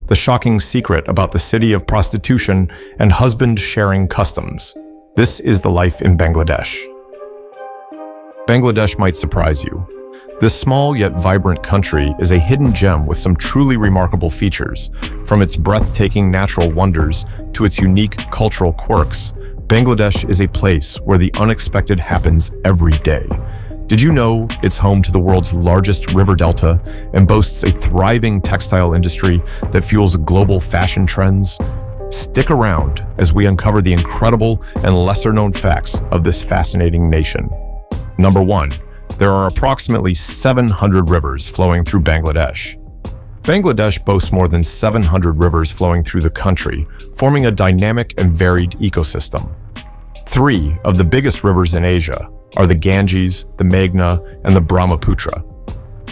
the shocking secret about the city of prostitution and husband-sharing customs. This is the life in Bangladesh. Bangladesh might surprise you. This small yet vibrant country is a hidden gem with some truly remarkable features. From its breathtaking natural wonders to its unique cultural quirks, Bangladesh is a place where the unexpected happens every day. Did you know it's home to the world's largest river delta and boasts a thriving textile industry that fuels global fashion trends? Stick around as we uncover the incredible and lesser-known facts of this fascinating nation. Number 1. There are approximately 700 rivers flowing through Bangladesh. Bangladesh boasts more than 700 rivers flowing through the country, forming a dynamic and varied ecosystem. 3 of the biggest rivers in Asia are the Ganges, the Meghna, and the Brahmaputra.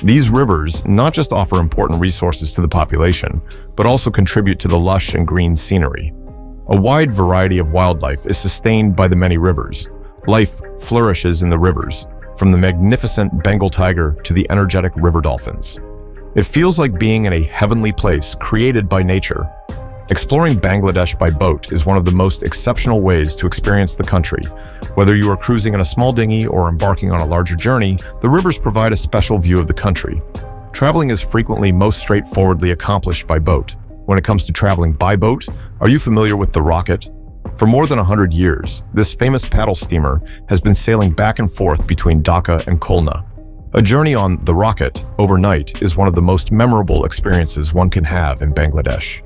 These rivers not just offer important resources to the population, but also contribute to the lush and green scenery. A wide variety of wildlife is sustained by the many rivers. Life flourishes in the rivers, from the magnificent Bengal tiger to the energetic river dolphins. It feels like being in a heavenly place created by nature. Exploring Bangladesh by boat is one of the most exceptional ways to experience the country. Whether you are cruising in a small dinghy or embarking on a larger journey, the rivers provide a special view of the country. Traveling is frequently most straightforwardly accomplished by boat. When it comes to traveling by boat, are you familiar with the rocket? For more than 100 years, this famous paddle steamer has been sailing back and forth between Dhaka and Khulna. A journey on the rocket overnight is one of the most memorable experiences one can have in Bangladesh.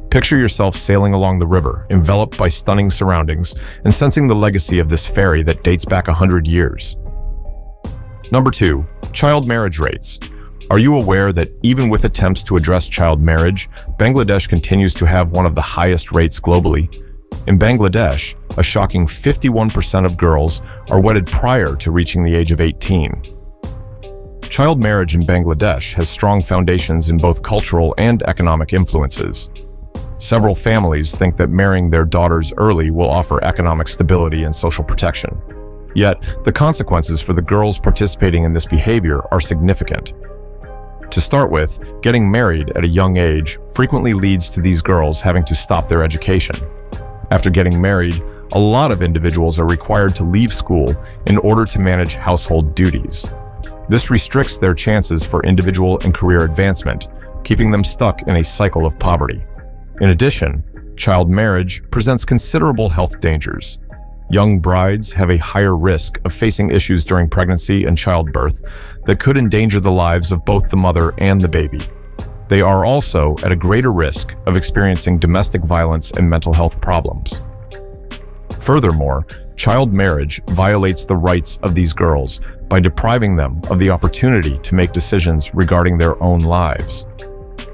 Picture yourself sailing along the river, enveloped by stunning surroundings, and sensing the legacy of this ferry that dates back 100 years. Number 2. Child marriage rates. Are you aware that even with attempts to address child marriage, Bangladesh continues to have one of the highest rates globally? In Bangladesh, a shocking 51% of girls are wedded prior to reaching the age of 18. Child marriage in Bangladesh has strong foundations in both cultural and economic influences. Several families think that marrying their daughters early will offer economic stability and social protection. Yet, the consequences for the girls participating in this behavior are significant. To start with, getting married at a young age frequently leads to these girls having to stop their education. After getting married, a lot of individuals are required to leave school in order to manage household duties. This restricts their chances for individual and career advancement, keeping them stuck in a cycle of poverty. In addition, child marriage presents considerable health dangers. Young brides have a higher risk of facing issues during pregnancy and childbirth that could endanger the lives of both the mother and the baby. They are also at a greater risk of experiencing domestic violence and mental health problems. Furthermore, child marriage violates the rights of these girls by depriving them of the opportunity to make decisions regarding their own lives.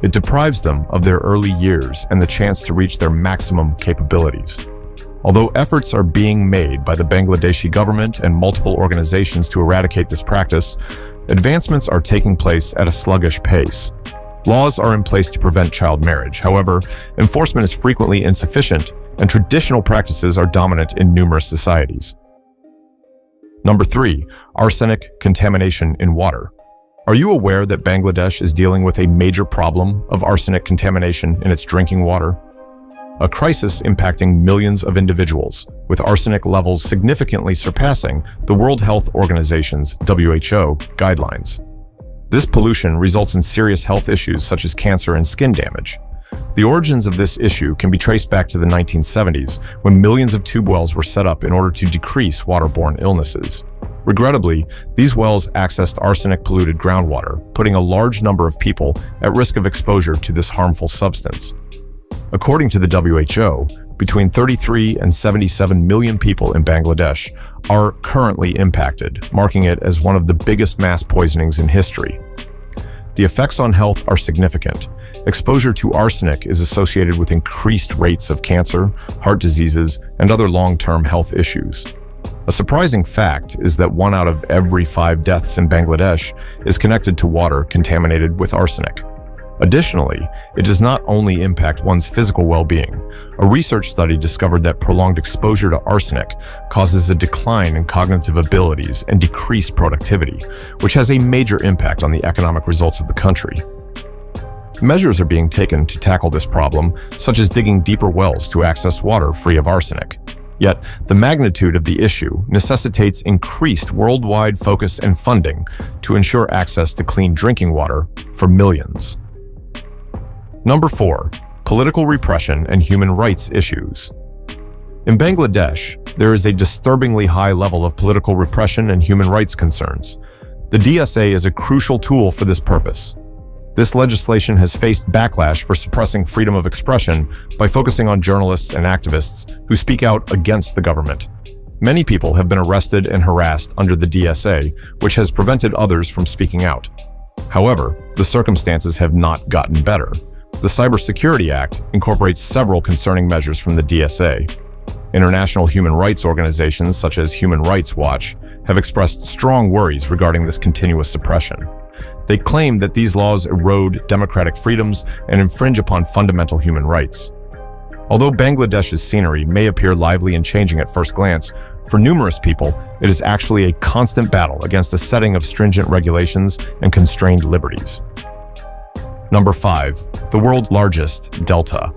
It deprives them of their early years and the chance to reach their maximum capabilities. Although efforts are being made by the Bangladeshi government and multiple organizations to eradicate this practice, advancements are taking place at a sluggish pace. Laws are in place to prevent child marriage. However, enforcement is frequently insufficient, and traditional practices are dominant in numerous societies. Number 3. Arsenic contamination in water. Are you aware that Bangladesh is dealing with a major problem of arsenic contamination in its drinking water? A crisis impacting millions of individuals, with arsenic levels significantly surpassing the World Health Organization's (WHO) guidelines. This pollution results in serious health issues such as cancer and skin damage. The origins of this issue can be traced back to the 1970s, when millions of tube wells were set up in order to decrease waterborne illnesses. Regrettably, these wells accessed arsenic-polluted groundwater, putting a large number of people at risk of exposure to this harmful substance. According to the WHO, between 33 and 77 million people in Bangladesh are currently impacted, marking it as one of the biggest mass poisonings in history. The effects on health are significant. Exposure to arsenic is associated with increased rates of cancer, heart diseases, and other long-term health issues. A surprising fact is that 1 out of every 5 deaths in Bangladesh is connected to water contaminated with arsenic. Additionally, it does not only impact one's physical well-being. A research study discovered that prolonged exposure to arsenic causes a decline in cognitive abilities and decreased productivity, which has a major impact on the economic results of the country. Measures are being taken to tackle this problem, such as digging deeper wells to access water free of arsenic. Yet, the magnitude of the issue necessitates increased worldwide focus and funding to ensure access to clean drinking water for millions. Number 4. Political repression and human rights issues. In Bangladesh, there is a disturbingly high level of political repression and human rights concerns. The DSA is a crucial tool for this purpose. This legislation has faced backlash for suppressing freedom of expression by focusing on journalists and activists who speak out against the government. Many people have been arrested and harassed under the DSA, which has prevented others from speaking out. However, the circumstances have not gotten better. The Cybersecurity Act incorporates several concerning measures from the DSA. International human rights organizations such as Human Rights Watch have expressed strong worries regarding this continuous suppression. They claim that these laws erode democratic freedoms and infringe upon fundamental human rights. Although Bangladesh's scenery may appear lively and changing at first glance, for numerous people, it is actually a constant battle against a setting of stringent regulations and constrained liberties. Number 5. The world's largest delta.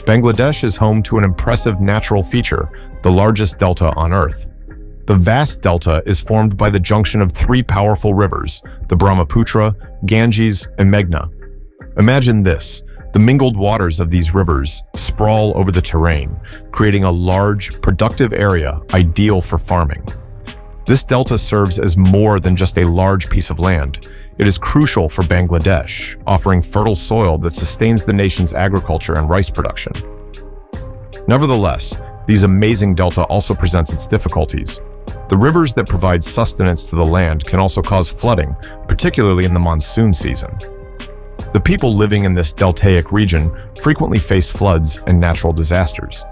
Bangladesh is home to an impressive natural feature, the largest delta on Earth. The vast delta is formed by the junction of 3 powerful rivers, the Brahmaputra, Ganges, and Meghna. Imagine this: the mingled waters of these rivers sprawl over the terrain, creating a large, productive area ideal for farming. This delta serves as more than just a large piece of land. It is crucial for Bangladesh, offering fertile soil that sustains the nation's agriculture and rice production. Nevertheless, these amazing delta also presents its difficulties. The rivers that provide sustenance to the land can also cause flooding, particularly in the monsoon season. The people living in this deltaic region frequently face floods and natural disasters.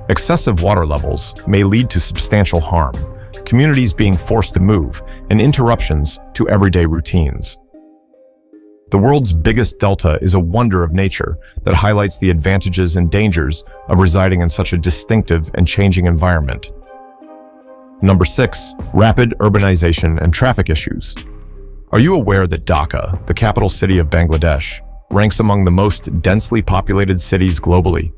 Excessive water levels may lead to substantial harm, communities being forced to move, and interruptions to everyday routines. The world's biggest delta is a wonder of nature that highlights the advantages and dangers of residing in such a distinctive and changing environment. Number 6. Rapid urbanization and traffic issues. Are you aware that Dhaka, the capital city of Bangladesh, ranks among the most densely populated cities globally?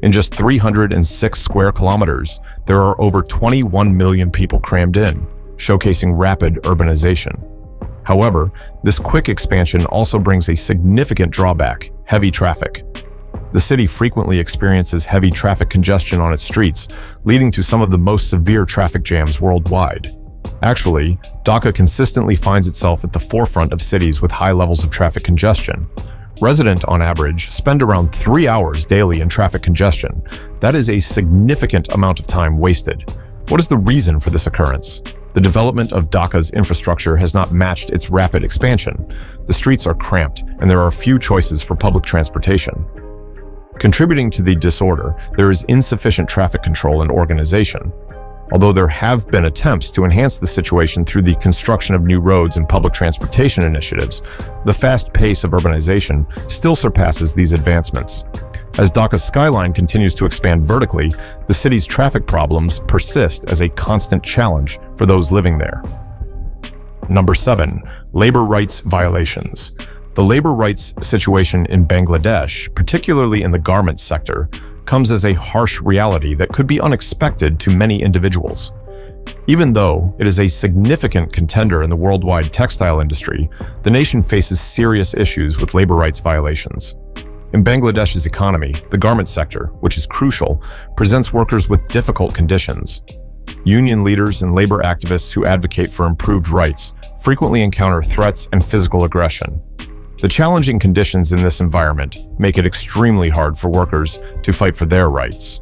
In just 306 square kilometers, there are over 21 million people crammed in, showcasing rapid urbanization. However, this quick expansion also brings a significant drawback: heavy traffic. The city frequently experiences heavy traffic congestion on its streets, leading to some of the most severe traffic jams worldwide. Actually, Dhaka consistently finds itself at the forefront of cities with high levels of traffic congestion. Residents, on average, spend around 3 hours daily in traffic congestion. That is a significant amount of time wasted. What is the reason for this occurrence? The development of Dhaka's infrastructure has not matched its rapid expansion. The streets are cramped, and there are few choices for public transportation. Contributing to the disorder, there is insufficient traffic control and organization. Although there have been attempts to enhance the situation through the construction of new roads and public transportation initiatives, the fast pace of urbanization still surpasses these advancements. As Dhaka's skyline continues to expand vertically, the city's traffic problems persist as a constant challenge for those living there. Number 7. Labor rights violations. The labor rights situation in Bangladesh, particularly in the garment sector, comes as a harsh reality that could be unexpected to many individuals. Even though it is a significant contender in the worldwide textile industry, the nation faces serious issues with labor rights violations. In Bangladesh's economy, the garment sector, which is crucial, presents workers with difficult conditions. Union leaders and labor activists who advocate for improved rights frequently encounter threats and physical aggression. The challenging conditions in this environment make it extremely hard for workers to fight for their rights.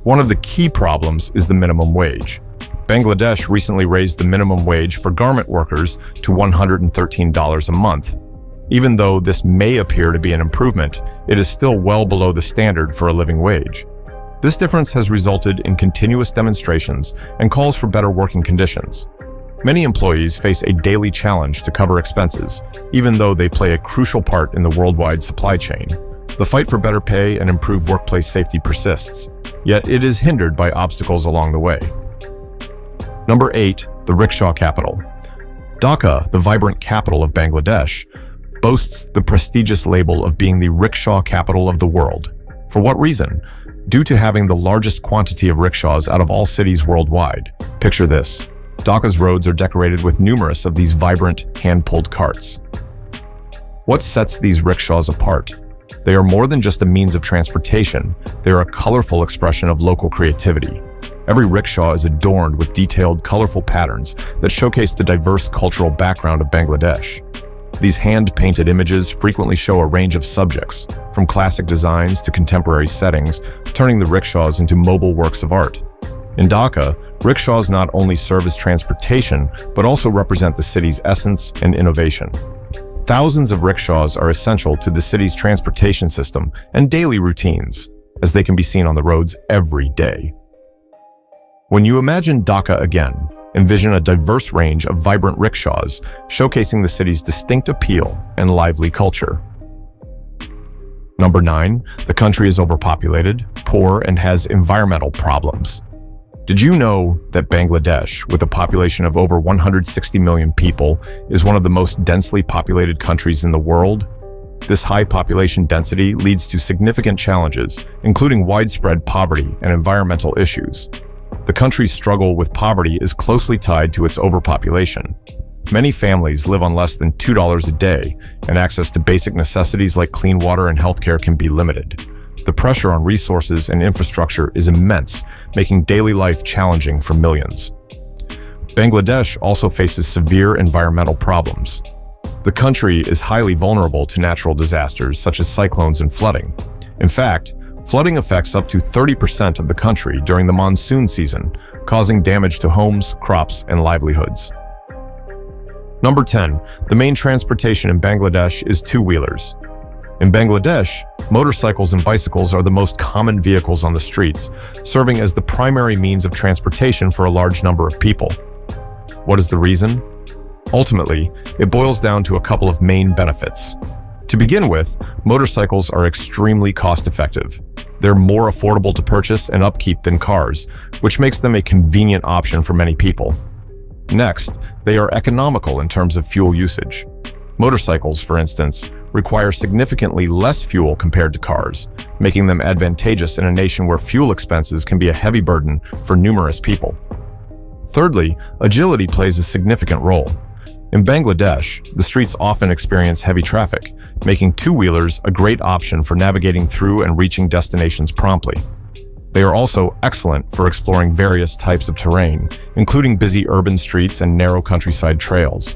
One of the key problems is the minimum wage. Bangladesh recently raised the minimum wage for garment workers to $113 a month. Even though this may appear to be an improvement, it is still well below the standard for a living wage. This difference has resulted in continuous demonstrations and calls for better working conditions. Many employees face a daily challenge to cover expenses, even though they play a crucial part in the worldwide supply chain. The fight for better pay and improved workplace safety persists, yet it is hindered by obstacles along the way. Number 8. The rickshaw capital. Dhaka, the vibrant capital of Bangladesh, boasts the prestigious label of being the rickshaw capital of the world. For what reason? Due to having the largest quantity of rickshaws out of all cities worldwide. Picture this. Dhaka's roads are decorated with numerous of these vibrant, hand-pulled carts. What sets these rickshaws apart? They are more than just a means of transportation. They are a colorful expression of local creativity. Every rickshaw is adorned with detailed, colorful patterns that showcase the diverse cultural background of Bangladesh. These hand-painted images frequently show a range of subjects, from classic designs to contemporary settings, turning the rickshaws into mobile works of art. In Dhaka, rickshaws not only serve as transportation, but also represent the city's essence and innovation. Thousands of rickshaws are essential to the city's transportation system and daily routines, as they can be seen on the roads every day. When you imagine Dhaka again, envision a diverse range of vibrant rickshaws, showcasing the city's distinct appeal and lively culture. Number 9, the country is overpopulated, poor, and has environmental problems. Did you know that Bangladesh, with a population of over 160 million people, is one of the most densely populated countries in the world? This high population density leads to significant challenges, including widespread poverty and environmental issues. The country's struggle with poverty is closely tied to its overpopulation. Many families live on less than $2 a day, and access to basic necessities like clean water and healthcare can be limited. The pressure on resources and infrastructure is immense, making daily life challenging for millions. Bangladesh also faces severe environmental problems. The country is highly vulnerable to natural disasters such as cyclones and flooding. In fact, flooding affects up to 30% of the country during the monsoon season, causing damage to homes, crops, and livelihoods. Number 10, the main transportation in Bangladesh is two-wheelers. In Bangladesh, motorcycles and bicycles are the most common vehicles on the streets, serving as the primary means of transportation for a large number of people. What is the reason? Ultimately, it boils down to a couple of main benefits. To begin with, motorcycles are extremely cost-effective. They're more affordable to purchase and upkeep than cars, which makes them a convenient option for many people. Next, they are economical in terms of fuel usage. Motorcycles, for instance, require significantly less fuel compared to cars, making them advantageous in a nation where fuel expenses can be a heavy burden for numerous people. Thirdly, agility plays a significant role. In Bangladesh, the streets often experience heavy traffic, making two-wheelers a great option for navigating through and reaching destinations promptly. They are also excellent for exploring various types of terrain, including busy urban streets and narrow countryside trails.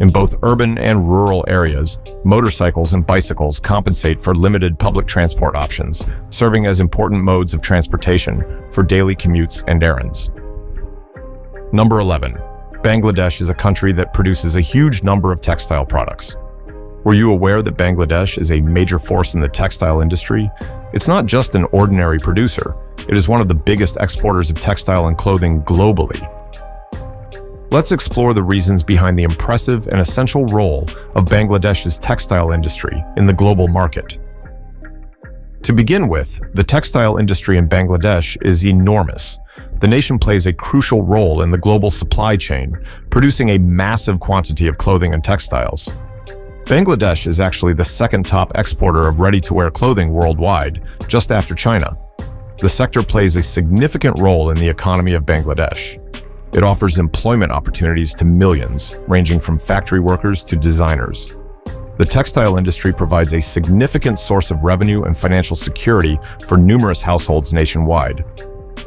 In both urban and rural areas, motorcycles and bicycles compensate for limited public transport options, serving as important modes of transportation for daily commutes and errands. Number 11. Bangladesh is a country that produces a huge number of textile products. Were you aware that Bangladesh is a major force in the textile industry? It's not just an ordinary producer. It is one of the biggest exporters of textile and clothing globally. Let's explore the reasons behind the impressive and essential role of Bangladesh's textile industry in the global market. To begin with, the textile industry in Bangladesh is enormous. The nation plays a crucial role in the global supply chain, producing a massive quantity of clothing and textiles. Bangladesh is actually the second top exporter of ready-to-wear clothing worldwide, just after China. The sector plays a significant role in the economy of Bangladesh. It offers employment opportunities to millions, ranging from factory workers to designers. The textile industry provides a significant source of revenue and financial security for numerous households nationwide.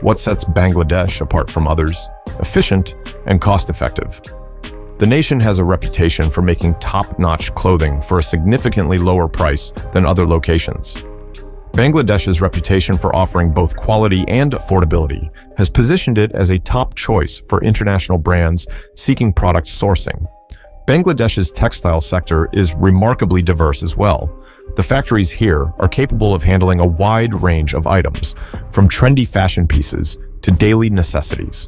What sets Bangladesh apart from others? Efficient and cost-effective. The nation has a reputation for making top-notch clothing for a significantly lower price than other locations. Bangladesh's reputation for offering both quality and affordability has positioned it as a top choice for international brands seeking product sourcing. Bangladesh's textile sector is remarkably diverse as well. The factories here are capable of handling a wide range of items, from trendy fashion pieces to daily necessities.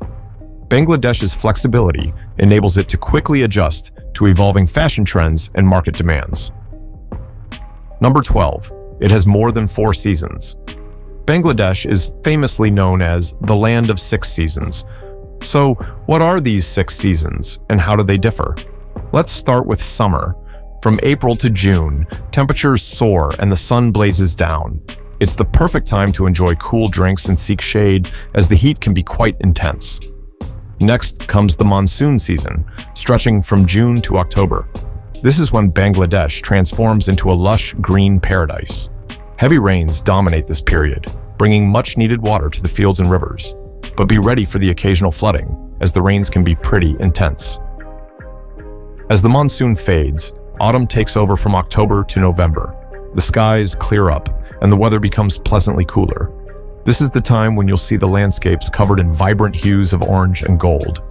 Bangladesh's flexibility enables it to quickly adjust to evolving fashion trends and market demands. Number 12. It has more than 4 seasons. Bangladesh is famously known as the land of 6 seasons. So, what are these 6 seasons and how do they differ? Let's start with summer. From April to June, temperatures soar and the sun blazes down. It's the perfect time to enjoy cool drinks and seek shade, as the heat can be quite intense. Next comes the monsoon season, stretching from June to October. This is when Bangladesh transforms into a lush green paradise. Heavy rains dominate this period, bringing much-needed water to the fields and rivers. But be ready for the occasional flooding, as the rains can be pretty intense. As the monsoon fades, autumn takes over from October to November. The skies clear up, and the weather becomes pleasantly cooler. This is the time when you'll see the landscapes covered in vibrant hues of orange and gold.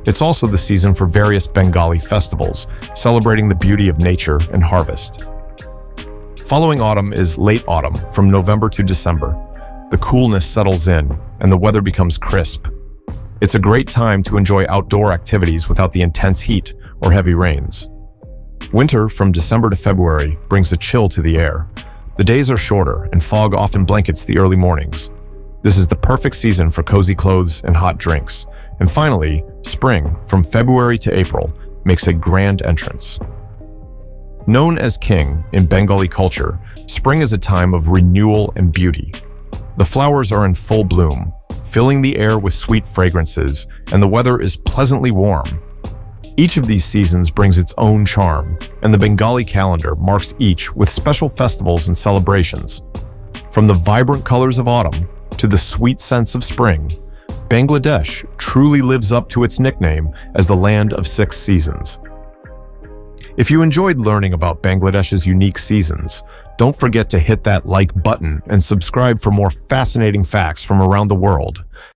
It's also the season for various Bengali festivals, celebrating the beauty of nature and harvest. Following autumn is late autumn, from November to December. The coolness settles in, and the weather becomes crisp. It's a great time to enjoy outdoor activities without the intense heat or heavy rains. Winter, from December to February, brings a chill to the air. The days are shorter, and fog often blankets the early mornings. This is the perfect season for cozy clothes and hot drinks. And finally, spring, from February to April, makes a grand entrance. Known as King in Bengali culture, spring is a time of renewal and beauty. The flowers are in full bloom, filling the air with sweet fragrances, and the weather is pleasantly warm. Each of these seasons brings its own charm, and the Bengali calendar marks each with special festivals and celebrations. From the vibrant colors of autumn to the sweet scents of spring, Bangladesh truly lives up to its nickname as the land of 6 seasons. If you enjoyed learning about Bangladesh's unique seasons, don't forget to hit that like button and subscribe for more fascinating facts from around the world.